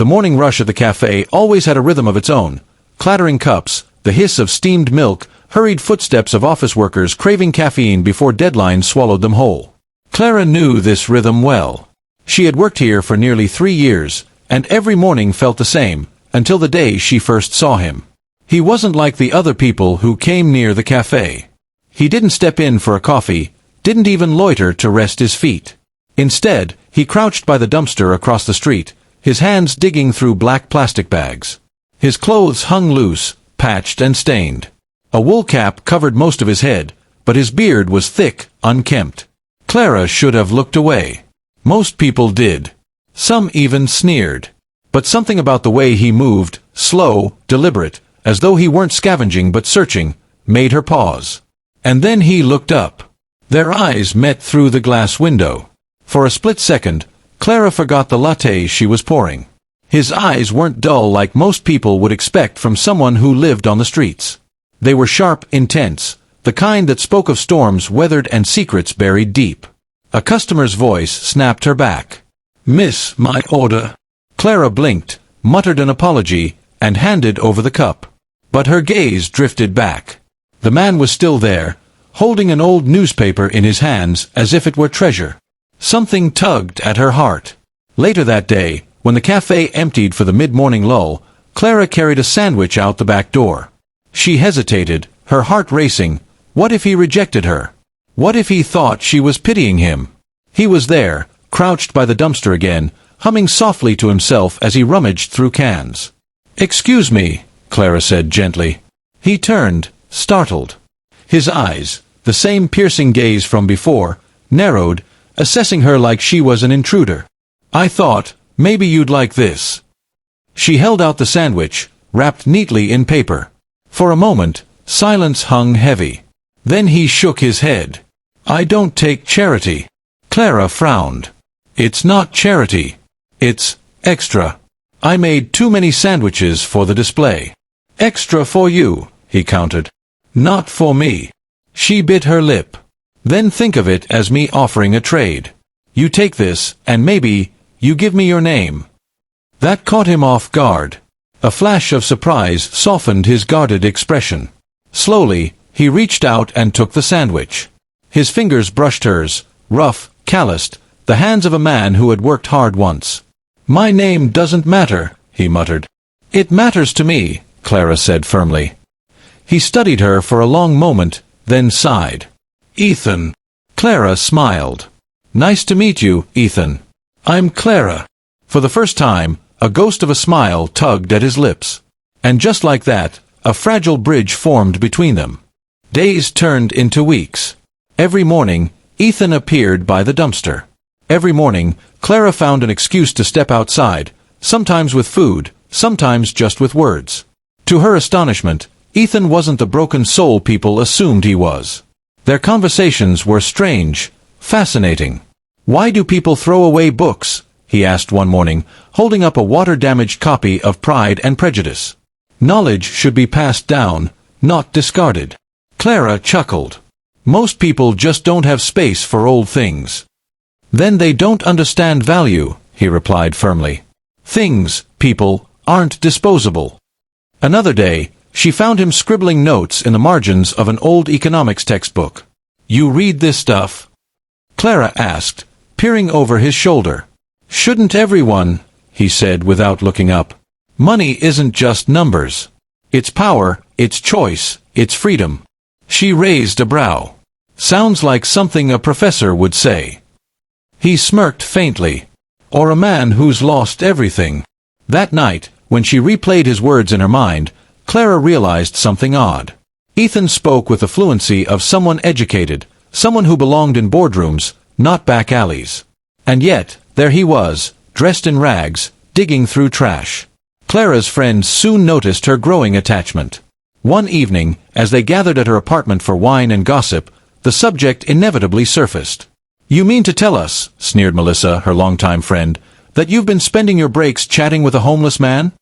The morning rush at the cafe always had a rhythm of its own. Clattering cups, the hiss of steamed milk, hurried footsteps of office workers craving caffeine before deadlines swallowed them whole. Clara knew this rhythm well. She had worked here for nearly 3 years, and every morning felt the same, until the day she first saw him. He wasn't like the other people who came near the cafe. He didn't step in for a coffee, didn't even loiter to rest his feet. Instead, he crouched by the dumpster across the street, his hands digging through black plastic bags. His clothes hung loose, patched and stained. A wool cap covered most of his head, but his beard was thick, unkempt. Clara should have looked away. Most people did. Some even sneered. But something about the way he moved, slow, deliberate, as though he weren't scavenging but searching, made her pause. And then he looked up. Their eyes met through the glass window. For a split second, Clara forgot the latte she was pouring. His eyes weren't dull like most people would expect from someone who lived on the streets. They were sharp, intense, the kind that spoke of storms weathered and secrets buried deep. A customer's voice snapped her back. "Miss, my order." Clara blinked, muttered an apology, and handed over the cup. But her gaze drifted back. The man was still there, holding an old newspaper in his hands as if it were treasure. Something tugged at her heart. Later that day, when the cafe emptied for the mid-morning lull, Clara carried a sandwich out the back door. She hesitated, her heart racing. What if he rejected her? What if he thought she was pitying him? He was there, crouched by the dumpster again, humming softly to himself as he rummaged through cans. "Excuse me," Clara said gently. He turned, startled. His eyes, the same piercing gaze from before, narrowed, assessing her like she was an intruder. "I thought, maybe you'd like this." She held out the sandwich, wrapped neatly in paper. For a moment, silence hung heavy. Then he shook his head. "I don't take charity." Clara frowned. "It's not charity. It's extra. I made too many sandwiches for the display." "Extra for you," he countered. "Not for me." She bit her lip. "Then think of it as me offering a trade. You take this, and maybe, you give me your name." That caught him off guard. A flash of surprise softened his guarded expression. Slowly, he reached out and took the sandwich. His fingers brushed hers, rough, calloused, the hands of a man who had worked hard once. "My name doesn't matter," he muttered. "It matters to me," Clara said firmly. He studied her for a long moment, then sighed. "Ethan." Clara smiled. "Nice to meet you, Ethan. I'm Clara." For the first time, a ghost of a smile tugged at his lips. And just like that, a fragile bridge formed between them. Days turned into weeks. Every morning, Ethan appeared by the dumpster. Every morning, Clara found an excuse to step outside, sometimes with food, sometimes just with words. To her astonishment, Ethan wasn't the broken soul people assumed he was. Their conversations were strange, fascinating. "Why do people throw away books?" he asked one morning, holding up a water-damaged copy of Pride and Prejudice. "Knowledge should be passed down, not discarded." Clara chuckled. "Most people just don't have space for old things." "Then they don't understand value," he replied firmly. "Things, people, aren't disposable." Another day, she found him scribbling notes in the margins of an old economics textbook. "You read this stuff?" Clara asked, peering over his shoulder. "Shouldn't everyone?" he said without looking up. "Money isn't just numbers. It's power, it's choice, it's freedom." She raised a brow. "Sounds like something a professor would say." He smirked faintly. "Or a man who's lost everything." That night, when she replayed his words in her mind, Clara realized something odd. Ethan spoke with the fluency of someone educated, someone who belonged in boardrooms, not back alleys. And yet, there he was, dressed in rags, digging through trash. Clara's friends soon noticed her growing attachment. One evening, as they gathered at her apartment for wine and gossip, the subject inevitably surfaced. "You mean to tell us," sneered Melissa, her longtime friend, "that you've been spending your breaks chatting with a homeless man?"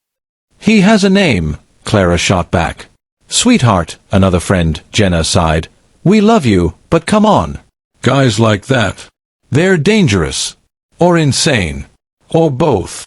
"He has a name," Clara shot back. "Sweetheart," another friend, Jenna, sighed. "We love you, but come on. Guys like that, they're dangerous. Or insane. Or both."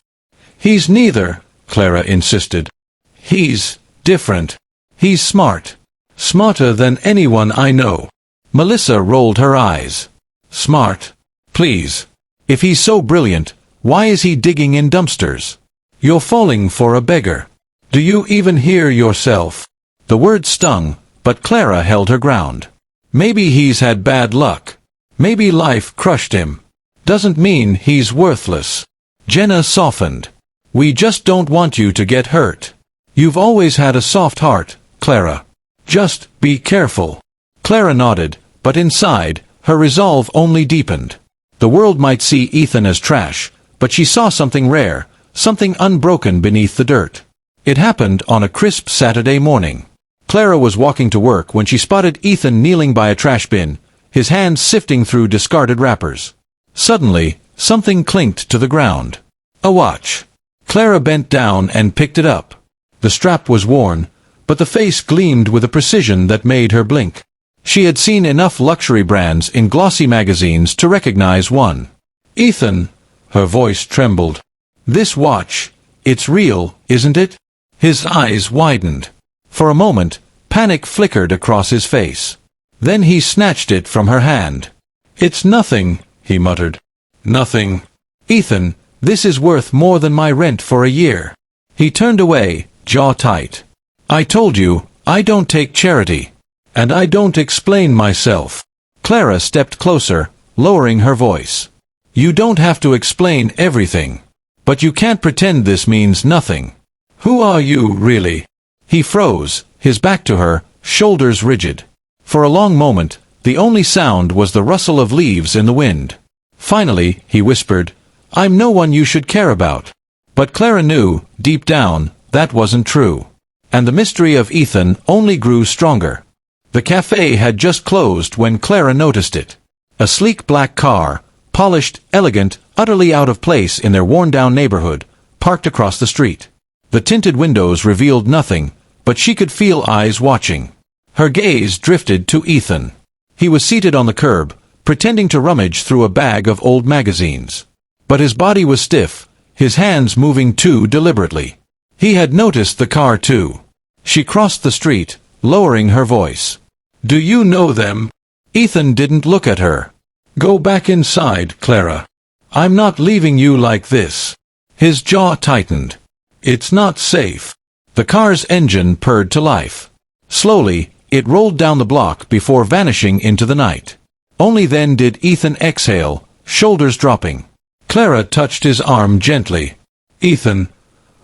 He's neither, Clara insisted. He's different. He's smart. Smarter than anyone I know. Melissa rolled her eyes. Smart? Please. If he's so brilliant, why is he digging in dumpsters? You're falling for a beggar. Do you even hear yourself? The word stung, but Clara held her ground. Maybe he's had bad luck. Maybe life crushed him. Doesn't mean he's worthless. Jenna softened. We just don't want you to get hurt. You've always had a soft heart, Clara. Just be careful. Clara nodded, but inside, her resolve only deepened. The world might see Ethan as trash, but she saw something rare, something unbroken beneath the dirt. It happened on a crisp Saturday morning. Clara was walking to work when she spotted Ethan kneeling by a trash bin, his hands sifting through discarded wrappers. Suddenly, something clinked to the ground. A watch. Clara bent down and picked it up. The strap was worn, but the face gleamed with a precision that made her blink. She had seen enough luxury brands in glossy magazines to recognize one. Ethan, her voice trembled. This watch, it's real, isn't it? His eyes widened. For a moment, panic flickered across his face. Then he snatched it from her hand. It's nothing, he muttered. Nothing. Ethan, this is worth more than my rent for a year. He turned away, jaw tight. I told you, I don't take charity. And I don't explain myself. Clara stepped closer, lowering her voice. You don't have to explain everything. But you can't pretend this means nothing. Who are you, really? He froze, his back to her, shoulders rigid. For a long moment, the only sound was the rustle of leaves in the wind. Finally, he whispered, I'm no one you should care about. But Clara knew, deep down, that wasn't true. And the mystery of Ethan only grew stronger. The cafe had just closed when Clara noticed it. A sleek black car, polished, elegant, utterly out of place in their worn-down neighborhood, parked across the street. The tinted windows revealed nothing, but she could feel eyes watching. Her gaze drifted to Ethan. He was seated on the curb, pretending to rummage through a bag of old magazines. But his body was stiff, his hands moving too deliberately. He had noticed the car too. She crossed the street, lowering her voice. Do you know them? Ethan didn't look at her. Go back inside, Clara. I'm not leaving you like this. His jaw tightened. It's not safe. The car's engine purred to life. Slowly, it rolled down the block before vanishing into the night. Only then did Ethan exhale, shoulders dropping. Clara touched his arm gently. Ethan,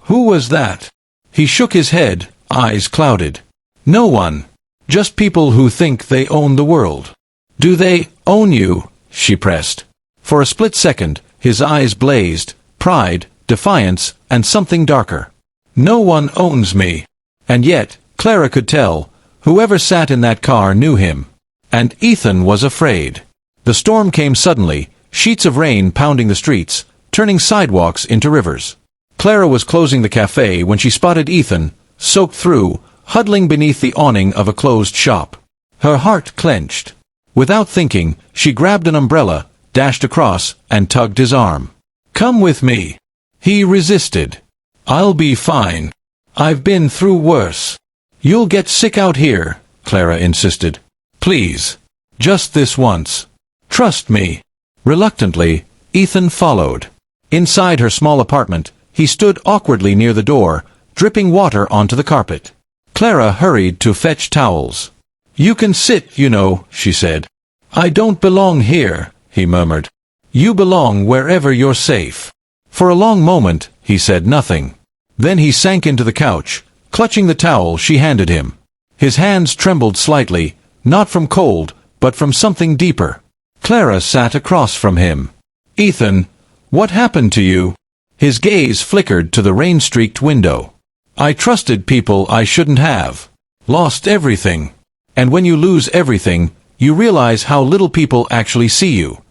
who was that? He shook his head, eyes clouded. No one. Just people who think they own the world. Do they own you? She pressed. For a split second, his eyes blazed, pride, defiance, and something darker. No one owns me. And yet, Clara could tell, whoever sat in that car knew him. And Ethan was afraid. The storm came suddenly, sheets of rain pounding the streets, turning sidewalks into rivers. Clara was closing the cafe when she spotted Ethan, soaked through, huddling beneath the awning of a closed shop. Her heart clenched. Without thinking, she grabbed an umbrella, dashed across, and tugged his arm. Come with me. He resisted. I'll be fine. I've been through worse. You'll get sick out here, Clara insisted. Please. Just this once. Trust me. Reluctantly, Ethan followed. Inside her small apartment, he stood awkwardly near the door, dripping water onto the carpet. Clara hurried to fetch towels. You can sit, you know, she said. I don't belong here, he murmured. You belong wherever you're safe. For a long moment, he said nothing. Then he sank into the couch, clutching the towel she handed him. His hands trembled slightly, not from cold, but from something deeper. Clara sat across from him. Ethan, what happened to you? His gaze flickered to the rain-streaked window. I trusted people I shouldn't have. Lost everything. And when you lose everything, you realize how little people actually see you.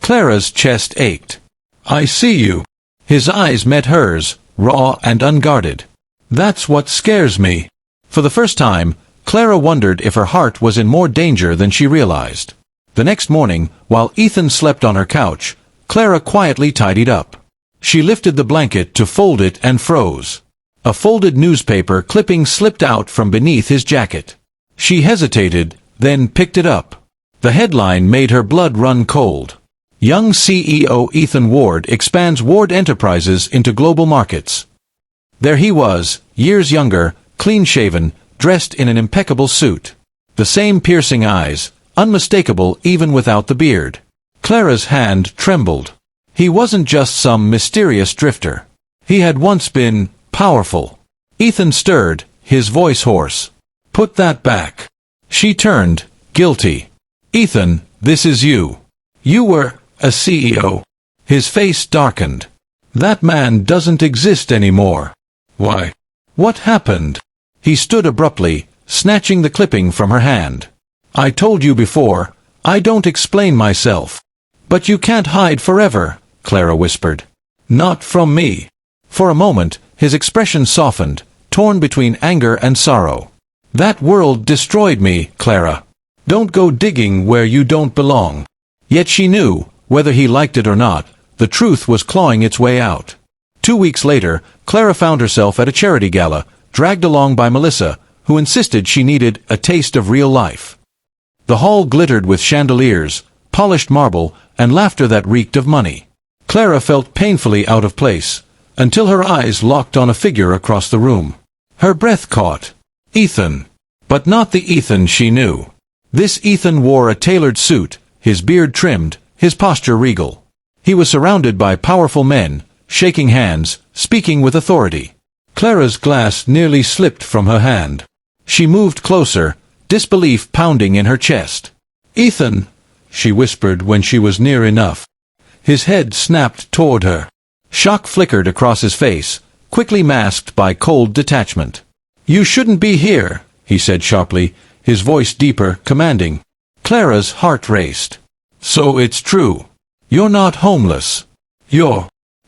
Clara's chest ached. I see you. His eyes met hers, raw and unguarded. That's what scares me. For the first time, Clara wondered if her heart was in more danger than she realized. The next morning, while Ethan slept on her couch, Clara quietly tidied up. She lifted the blanket to fold it and froze. A folded newspaper clipping slipped out from beneath his jacket. She hesitated, then picked it up. The headline made her blood run cold. Young CEO Ethan Ward expands Ward Enterprises into global markets. There he was, years younger, clean-shaven, dressed in an impeccable suit. The same piercing eyes, unmistakable even without the beard. Clara's hand trembled. He wasn't just some mysterious drifter. He had once been powerful. Ethan stirred, his voice hoarse. "Put that back." She turned, guilty. "Ethan, this is you. You were a CEO." His face darkened. "That man doesn't exist anymore." "Why? What happened?" He stood abruptly, snatching the clipping from her hand. "I told you before, I don't explain myself." "But you can't hide forever," Clara whispered. "Not from me." For a moment, his expression softened, torn between anger and sorrow. "That world destroyed me, Clara. Don't go digging where you don't belong." Yet she knew, whether he liked it or not, the truth was clawing its way out. 2 weeks later, Clara found herself at a charity gala, dragged along by Melissa, who insisted she needed a taste of real life. The hall glittered with chandeliers, polished marble, and laughter that reeked of money. Clara felt painfully out of place, until her eyes locked on a figure across the room. Her breath caught. Ethan. But not the Ethan she knew. This Ethan wore a tailored suit, his beard trimmed, his posture regal. He was surrounded by powerful men, shaking hands, speaking with authority. Clara's glass nearly slipped from her hand. She moved closer, disbelief pounding in her chest. "Ethan," she whispered when she was near enough. His head snapped toward her. Shock flickered across his face, quickly masked by cold detachment. "You shouldn't be here," he said sharply, his voice deeper, commanding. Clara's heart raced. "So it's true. You're not homeless. You're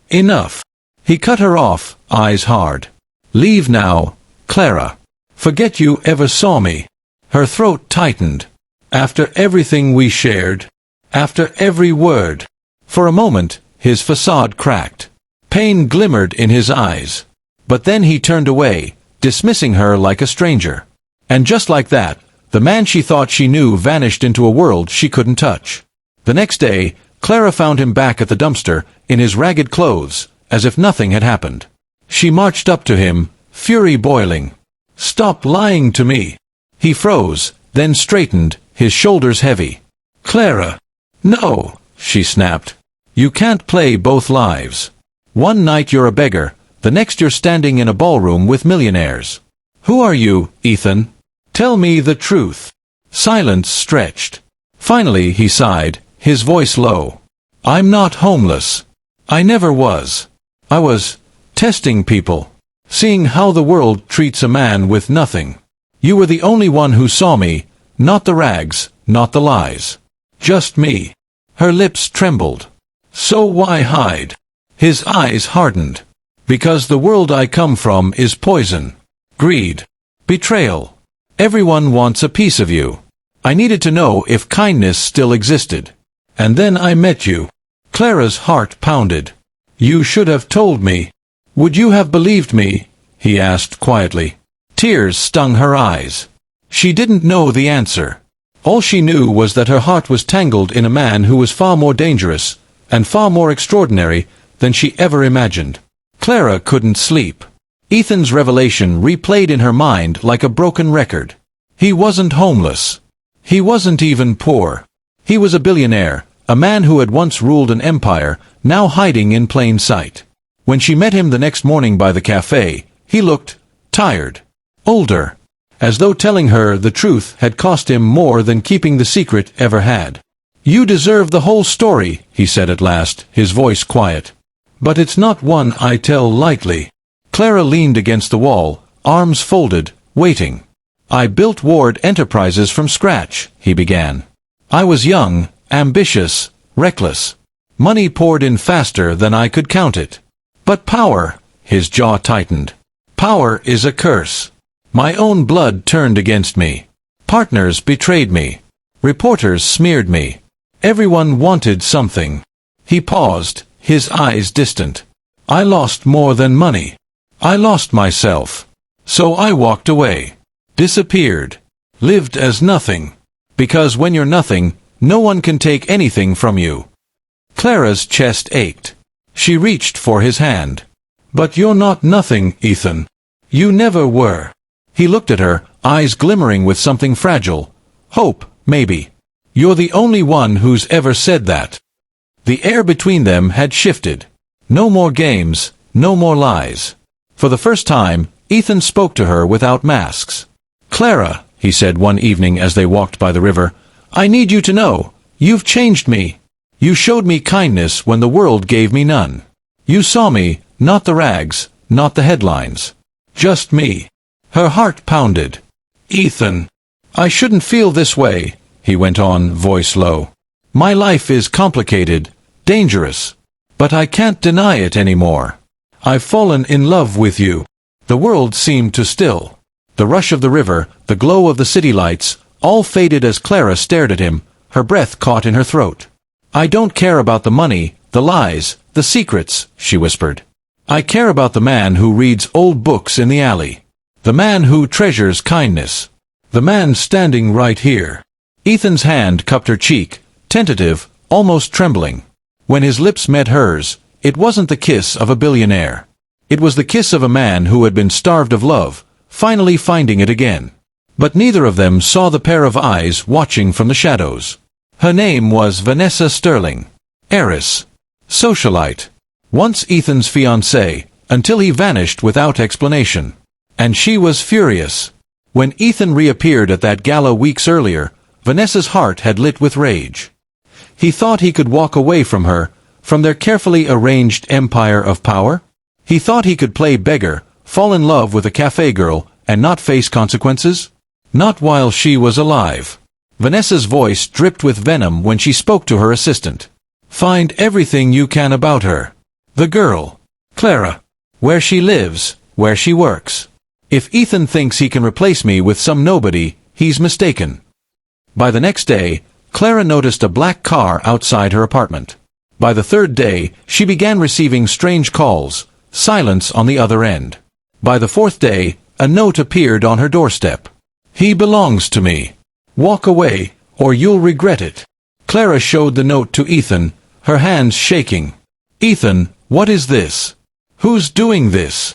enough." He cut her off, eyes hard. "Leave now, Clara. Forget you ever saw me." Her throat tightened. "After everything we shared. After every word." For a moment, his facade cracked. Pain glimmered in his eyes. But then he turned away, dismissing her like a stranger. And just like that, the man she thought she knew vanished into a world she couldn't touch. The next day, Clara found him back at the dumpster, in his ragged clothes, as if nothing had happened. She marched up to him, fury boiling. "Stop lying to me." He froze, then straightened, his shoulders heavy. "Clara." "No," she snapped. "You can't play both lives. One night you're a beggar, the next you're standing in a ballroom with millionaires. Who are you, Ethan? Tell me the truth." Silence stretched. Finally he sighed, his voice low. "I'm not homeless. I never was. I was testing people. Seeing how the world treats a man with nothing. You were the only one who saw me, not the rags, not the lies. Just me." Her lips trembled. "So why hide?" His eyes hardened. "Because the world I come from is poison. Greed. Betrayal. Everyone wants a piece of you. I needed to know if kindness still existed. And then I met you." Clara's heart pounded. "You should have told me." "Would you have believed me?" he asked quietly. Tears stung her eyes. She didn't know the answer. All she knew was that her heart was tangled in a man who was far more dangerous, and far more extraordinary, than she ever imagined. Clara couldn't sleep. Ethan's revelation replayed in her mind like a broken record. He wasn't homeless. He wasn't even poor. He was a billionaire, a man who had once ruled an empire, now hiding in plain sight. When she met him the next morning by the café, he looked tired, older, as though telling her the truth had cost him more than keeping the secret ever had. "You deserve the whole story," he said at last, his voice quiet. "But it's not one I tell lightly." Clara leaned against the wall, arms folded, waiting. "I built Ward Enterprises from scratch," he began. "I was young, ambitious, reckless. Money poured in faster than I could count it. But power," his jaw tightened. "Power is a curse. My own blood turned against me. Partners betrayed me. Reporters smeared me. Everyone wanted something." He paused, his eyes distant. I lost more than money. I lost myself. So I walked away. Disappeared. Lived as nothing. Because when you're nothing, no one can take anything from you. Clara's chest ached. She reached for his hand. But you're not nothing, Ethan. You never were. He looked at her, eyes glimmering with something fragile. Hope, maybe. You're the only one who's ever said that. The air between them had shifted. No more games, no more lies. For the first time, Ethan spoke to her without masks. Clara, he said one evening as they walked by the river, I need you to know, you've changed me. You showed me kindness when the world gave me none. You saw me, not the rags, not the headlines. Just me. Her heart pounded. Ethan. I shouldn't feel this way, he went on, voice low. My life is complicated, dangerous. But I can't deny it anymore. I've fallen in love with you. The world seemed to still. The rush of the river, the glow of the city lights, all faded as Clara stared at him, her breath caught in her throat. I don't care about the money, the lies, the secrets, she whispered. I care about the man who reads old books in the alley. The man who treasures kindness. The man standing right here. Ethan's hand cupped her cheek, tentative, almost trembling. When his lips met hers, it wasn't the kiss of a billionaire. It was the kiss of a man who had been starved of love, finally finding it again. But neither of them saw the pair of eyes watching from the shadows. Her name was Vanessa Sterling. Heiress. Socialite. Once Ethan's fiancée, until he vanished without explanation. And she was furious. When Ethan reappeared at that gala weeks earlier, Vanessa's heart had lit with rage. He thought he could walk away from her, from their carefully arranged empire of power. He thought he could play beggar, fall in love with a café girl, and not face consequences. Not while she was alive. Vanessa's voice dripped with venom when she spoke to her assistant. Find everything you can about her. The girl. Clara. Where she lives, where she works. If Ethan thinks he can replace me with some nobody, he's mistaken. By the next day, Clara noticed a black car outside her apartment. By the third day, she began receiving strange calls, silence on the other end. By the fourth day, a note appeared on her doorstep. He belongs to me. Walk away, or you'll regret it. Clara showed the note to Ethan, her hands shaking. Ethan, what is this? Who's doing this?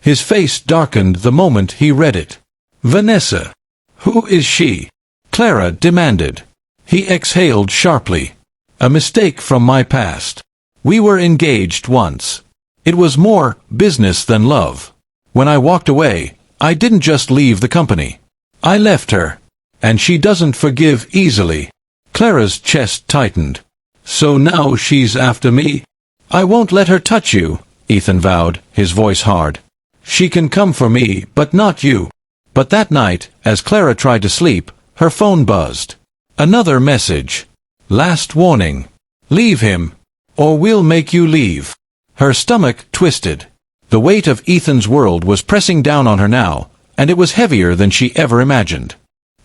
His face darkened the moment he read it. Vanessa. Who is she? Clara demanded. He exhaled sharply. A mistake from my past. We were engaged once. It was more business than love. When I walked away, I didn't just leave the company. I left her. And she doesn't forgive easily. Clara's chest tightened. So now she's after me? I won't let her touch you, Ethan vowed, his voice hard. She can come for me, but not you. But that night, as Clara tried to sleep, her phone buzzed. Another message. Last warning. Leave him, or we'll make you leave. Her stomach twisted. The weight of Ethan's world was pressing down on her now, and it was heavier than she ever imagined.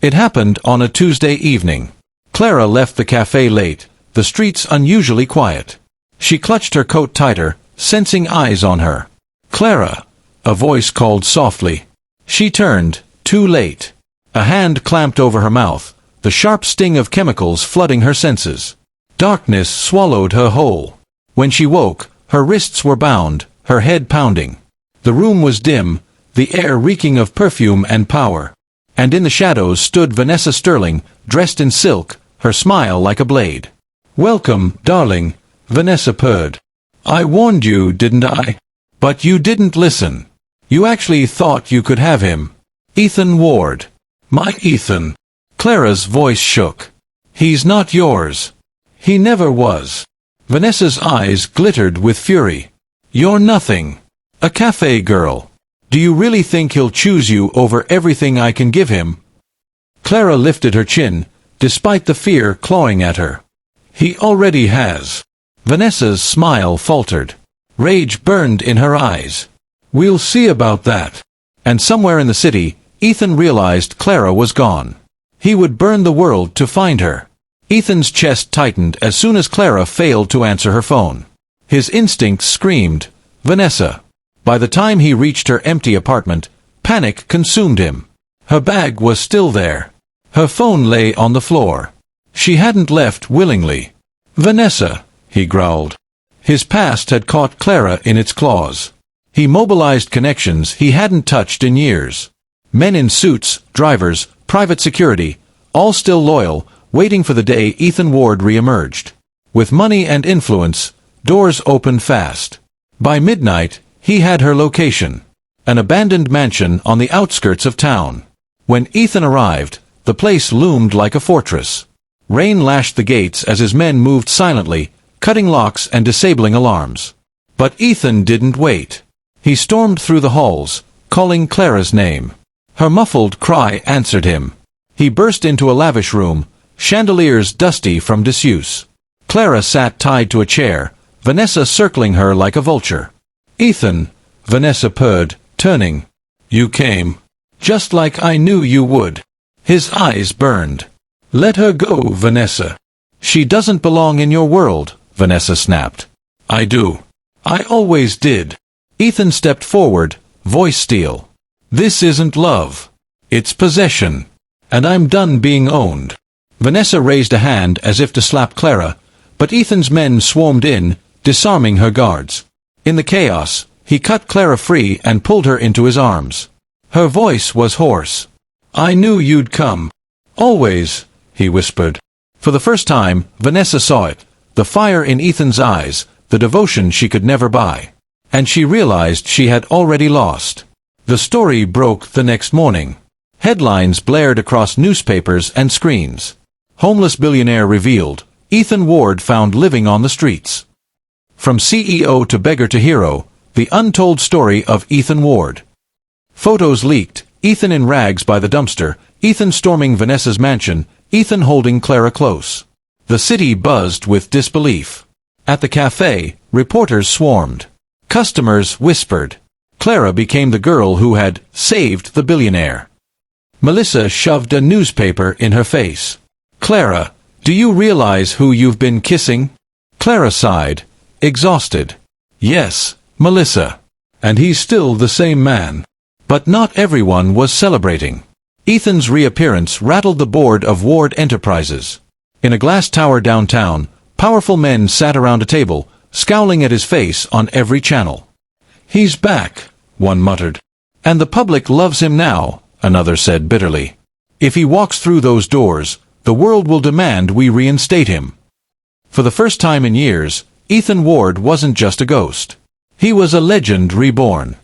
It happened on a Tuesday evening. Clara left the cafe late, the streets unusually quiet. She clutched her coat tighter, sensing eyes on her. Clara, a voice called softly. She turned, too late. A hand clamped over her mouth, the sharp sting of chemicals flooding her senses. Darkness swallowed her whole. When she woke, her wrists were bound, her head pounding. The room was dim, the air reeking of perfume and power. And in the shadows stood Vanessa Sterling, dressed in silk, her smile like a blade. Welcome, darling, Vanessa purred. I warned you, didn't I? But you didn't listen. You actually thought you could have him. Ethan Ward. My Ethan. Clara's voice shook. He's not yours. He never was. Vanessa's eyes glittered with fury. You're nothing. A cafe girl. Do you really think he'll choose you over everything I can give him? Clara lifted her chin, despite the fear clawing at her. He already has. Vanessa's smile faltered. Rage burned in her eyes. We'll see about that. And somewhere in the city, Ethan realized Clara was gone. He would burn the world to find her. Ethan's chest tightened as soon as Clara failed to answer her phone. His instincts screamed, Vanessa. By the time he reached her empty apartment, panic consumed him. Her bag was still there. Her phone lay on the floor. She hadn't left willingly. Vanessa, he growled. His past had caught Clara in its claws. He mobilized connections he hadn't touched in years. Men in suits, drivers, private security, all still loyal, waiting for the day Ethan Ward re-emerged. With money and influence, doors opened fast. By midnight, he had her location. An abandoned mansion on the outskirts of town. When Ethan arrived, the place loomed like a fortress. Rain lashed the gates as his men moved silently, cutting locks and disabling alarms. But Ethan didn't wait. He stormed through the halls, calling Clara's name. Her muffled cry answered him. He burst into a lavish room, chandeliers dusty from disuse. Clara sat tied to a chair, Vanessa circling her like a vulture. "Ethan," Vanessa purred, turning. "You came. Just like I knew you would." His eyes burned. "Let her go, Vanessa." "She doesn't belong in your world," Vanessa snapped. "I do. I always did." Ethan stepped forward, voice steel. "This isn't love. It's possession. And I'm done being owned." Vanessa raised a hand as if to slap Clara, but Ethan's men swarmed in, disarming her guards. In the chaos, he cut Clara free and pulled her into his arms. Her voice was hoarse. "I knew you'd come. Always," he whispered. For the first time, Vanessa saw it, the fire in Ethan's eyes, the devotion she could never buy. And she realized she had already lost. The story broke the next morning. Headlines blared across newspapers and screens. Homeless billionaire revealed, Ethan Ward found living on the streets. From CEO to beggar to hero, the untold story of Ethan Ward. Photos leaked, Ethan in rags by the dumpster, Ethan storming Vanessa's mansion, Ethan holding Clara close. The city buzzed with disbelief. At the café, reporters swarmed. Customers whispered. Clara became the girl who had saved the billionaire. Melissa shoved a newspaper in her face. "Clara, do you realize who you've been kissing?" Clara sighed, exhausted. "Yes, Melissa. And he's still the same man." But not everyone was celebrating. Ethan's reappearance rattled the board of Ward Enterprises. In a glass tower downtown, powerful men sat around a table, scowling at his face on every channel. "He's back," one muttered. "And the public loves him now," another said bitterly. "If he walks through those doors, the world will demand we reinstate him." For the first time in years, Ethan Ward wasn't just a ghost. He was a legend reborn.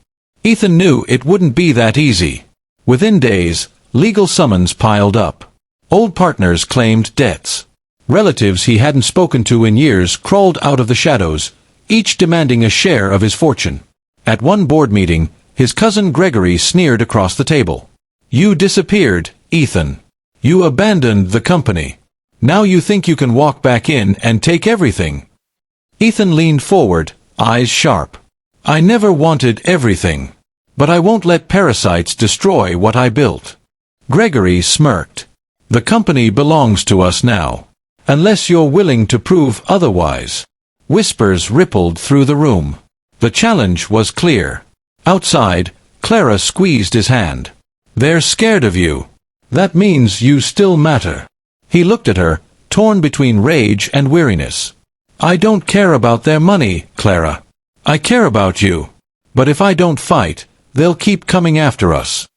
Ethan knew it wouldn't be that easy. Within days, legal summons piled up. Old partners claimed debts. Relatives he hadn't spoken to in years crawled out of the shadows, each demanding a share of his fortune. At one board meeting, his cousin Gregory sneered across the table. "You disappeared, Ethan. You abandoned the company. Now you think you can walk back in and take everything." Ethan leaned forward, eyes sharp. "I never wanted everything. But I won't let parasites destroy what I built." Gregory smirked. "The company belongs to us now. Unless you're willing to prove otherwise." Whispers rippled through the room. The challenge was clear. Outside, Clara squeezed his hand. "They're scared of you. That means you still matter." He looked at her, torn between rage and weariness. "I don't care about their money, Clara. I care about you. But if I don't fight, they'll keep coming after us."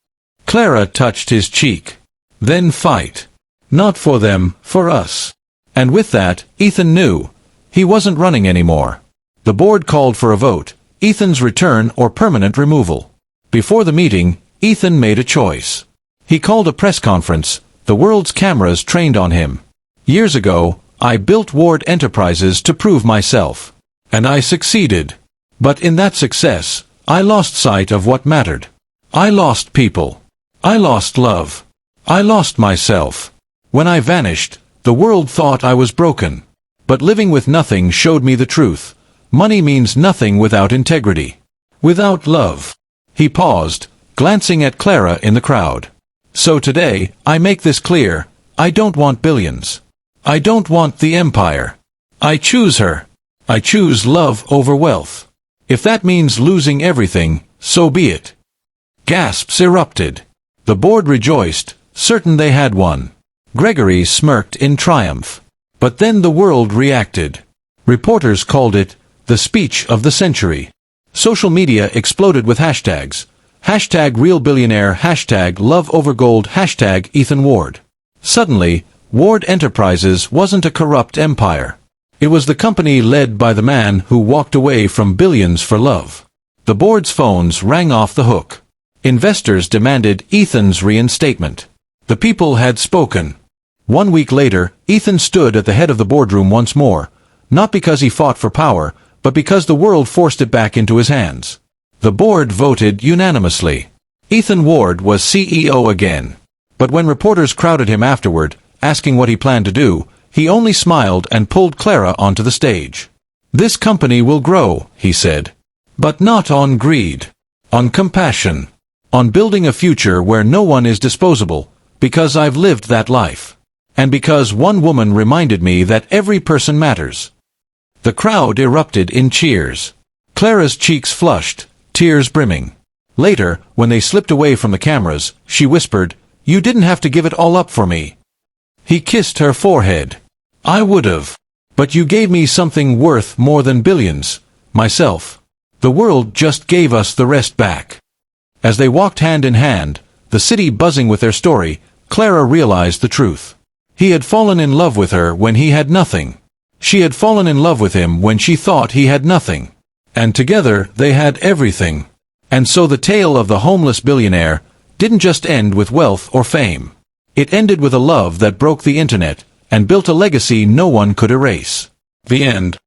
Clara touched his cheek. "Then fight. Not for them, for us." And with that, Ethan knew. He wasn't running anymore. The board called for a vote, Ethan's return or permanent removal. Before the meeting, Ethan made a choice. He called a press conference, the world's cameras trained on him. "Years ago, I built Ward Enterprises to prove myself. And I succeeded. But in that success, I lost sight of what mattered. I lost people. I lost love. I lost myself. When I vanished, the world thought I was broken. But living with nothing showed me the truth. Money means nothing without integrity. Without love." He paused, glancing at Clara in the crowd. "So today, I make this clear. I don't want billions. I don't want the empire. I choose her. I choose love over wealth. If that means losing everything, so be it. Gasps erupted. The board rejoiced, certain they had won. Gregory smirked in triumph. But then the world reacted. Reporters called it the speech of the century. Social media exploded with hashtags. Hashtag #RealBillionaire, hashtag #LoveOverGold, hashtag Ethan Ward. Suddenly, Ward Enterprises wasn't a corrupt empire. It was the company led by the man who walked away from billions for love. The board's phones rang off the hook. Investors demanded Ethan's reinstatement. The people had spoken. 1 week later, Ethan stood at the head of the boardroom once more, not because he fought for power, but because the world forced it back into his hands. The board voted unanimously. Ethan Ward was CEO again. But when reporters crowded him afterward, asking what he planned to do, he only smiled and pulled Clara onto the stage. "This company will grow," he said. "But not on greed. On compassion. On building a future where no one is disposable, because I've lived that life. And because one woman reminded me that every person matters." The crowd erupted in cheers. Clara's cheeks flushed, tears brimming. Later, when they slipped away from the cameras, she whispered, "You didn't have to give it all up for me." He kissed her forehead. "I would've. But you gave me something worth more than billions, myself. The world just gave us the rest back." As they walked hand in hand, the city buzzing with their story, Clara realized the truth. He had fallen in love with her when he had nothing. She had fallen in love with him when she thought he had nothing. And together they had everything. And so the tale of the homeless billionaire didn't just end with wealth or fame. It ended with a love that broke the internet and built a legacy no one could erase. The end.